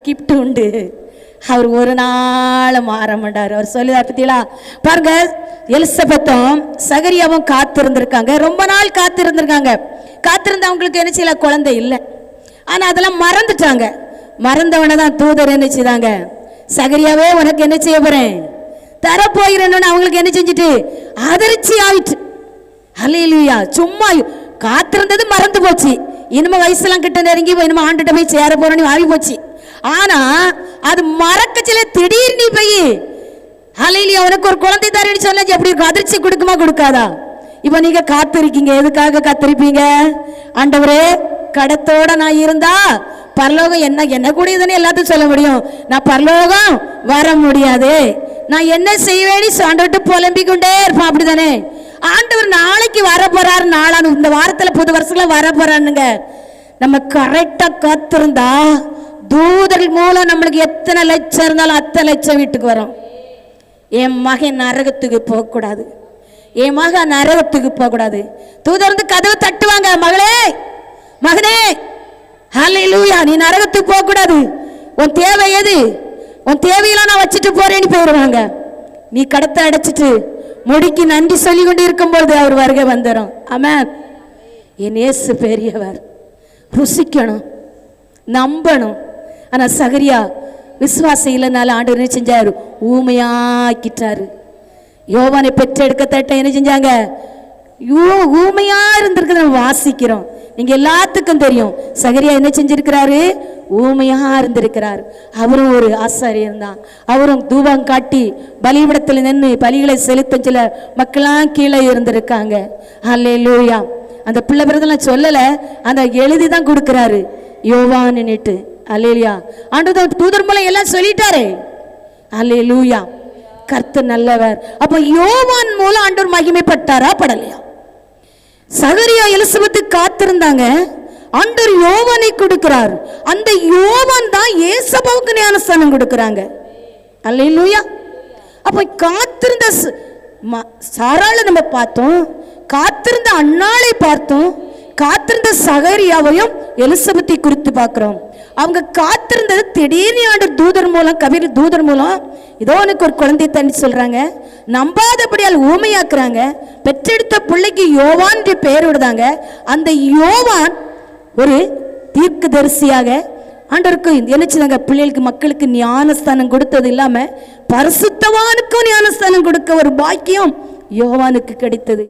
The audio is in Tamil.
கிஃப்ட் உண்டு. அவர் ஒரு நாள் மாற மாட்டார். அவர் சொல்லுதார் பத்தியா பாருங்க, எலிசபெத்தும் சகரியாவும் காத்திருந்திருக்காங்க. ரொம்ப நாள் காத்திருந்திருக்காங்க. காத்திருந்த அவங்களுக்கு என்ன செய்யல, குழந்தை இல்லை. ஆனா அதெல்லாம் மறந்துட்டாங்க. மறந்தவனை தான் தூதர் என்ன செய்தாங்க, சகரியாவே உனக்கு என்ன செய்ய போறேன், தரப்போகிறேன்னு அவங்களுக்கு என்ன செஞ்சுட்டு அதிர்ச்சி ஆயிட்டு. அல்லேலூயா. சும்மா காத்திருந்தது மறந்து போச்சு. இனிமே வயசுலாம் கிட்ட நெருங்கி இனிமே ஆண்டுகிட்ட போய் சேர போறோன்னு ஆகி போச்சு. ஆனா அது மறக்கச்சில திடீர்னு போய் அல்லேலூயா உனக்கு ஒரு குழந்தை தரேன்னு சொன்னா எப்படி இருக்கும், அதிர்ச்சி கொடுக்குமா கொடுக்காதா? இப்ப நீங்க காத்திருக்கீங்க, எதுக்காக காத்திருப்பீங்க? ஆண்டவரே கடத்தோட நான் இருந்தா பரலோகம் என்ன கூடியதுன்னு எல்லாத்தையும் சொல்ல முடியும். நான் பரலோகம் வர முடியாது, நான் என்ன செய்வேன்னு ஆண்டவர்கிட்ட புலம்பிக் கொண்டே இருப்பான். அப்படித்தானே ஆண்டவர் நாளைக்கு வர போறாரு, நாளான இந்த வாரத்துல புது வருஷத்துல வர போறானுங்க. நம்ம கரெக்டா காத்திருந்தா தூதர் மூலம் நம்மளுக்கு எத்தனை லட்சம் இருந்தாலும் அத்தனை லட்சம் வீட்டுக்கு வரும். என் மகன் நரகத்துக்கு போக கூடாது, என் மகன் நரகத்துக்கு போக கூடாது. தூதர் வந்து கதவை தட்டுவாங்க, மகளே மகனே ஹல்லேலூயா நீ நரகத்துக்கு போக கூடாது, உன் தேவை எது, உன் தேவையெல்லாம் நான் வச்சுட்டு போறேன்னு போயிடுவாங்க. நீ கடத்தை அடைச்சிட்டு முடிக்கு நன்றி சொல்லி கொண்டு இருக்கும்போது அவர் வருகை வந்துடும். ஆமென். என் இயேசு பெரியவர், ருசிக்கணும், நம்பணும். ஆனா சகரியா விசுவாசம் இல்லைனால ஆண்டவர் என்ன செஞ்சாரு, ஊமையாக்கிட்டாரு. யோவானை பெற்றெடுக்க தட்ட என்ன செஞ்சாங்க, ஊமையா இருந்திருக்கிறத நம்ம வாசிக்கிறோம். நீங்க எல்லாத்துக்கும் தெரியும் சகரியா என்ன செஞ்சிருக்கிறாரு, ஊமையா இருந்திருக்கிறார். அவரும் ஒரு ஆசாரியர் தான். அவரும் தூபம் காட்டி பலிபீடத்தில் நின்று பலிகளை செலுத்த சில மக்கள்லாம் கீழே இருந்திருக்காங்க. அல்லேலூயா. அந்த பிள்ளை பிறந்தெல்லாம் சொல்லல, அந்த எழுதி தான் கொடுக்கிறாரு யோவான்னுட்டு. அல்லேலூயா. ஆண்டவர் தூதர் மூலம் எல்லாம் சொல்லிட்டாரு. அல்லேலூயா. கர்த்தர் நல்லவர். அப்ப யோவான் மூலம் ஆண்டவர் மகிமைப்பட்டாரா படலையா? சகரியா எலிசபெத்து காத்திருந்தாங்க, ஆண்டவர் யோவானை கொடுக்கிறார். அந்த யோவான் தான் ஏசபாவுக்கு ஞானஸ்தானம் கொடுக்கிறாங்க. அல்லேலூயா. அப்ப காத்திருந்த சாராள நம்ம பார்த்தோம், காத்திருந்த அன்னாளை பார்த்தோம், காத்திருந்த சகரியாவையும் எலிசபெத்தை குறித்து பார்க்கிறோம். அவங்க காத்திருந்தது திடீர்னு ஆண்டவர் தூதர் மூலம், கபீர் தூதர் மூலம் இதோ எனக்கு ஒரு குழந்தை தண்ணி சொல்றாங்க, நம்பாதபடியால் ஊமையாக்குறாங்க. பெற்றெடுத்த பிள்ளைக்கு யோவான் பெயர் விடுதாங்க. அந்த யோவான் ஒரு தீர்க்கதரிசியாக ஆண்டவருக்கு நினைச்சாங்க. பிள்ளைகளுக்கு மக்களுக்கு ஞானஸ்தானம் கொடுத்தது இல்லாம பரிசுத்தவானுக்கும் ஞானஸ்தானம் கொடுக்க ஒரு பாக்கியம் யோவானுக்கு கிடைத்தது.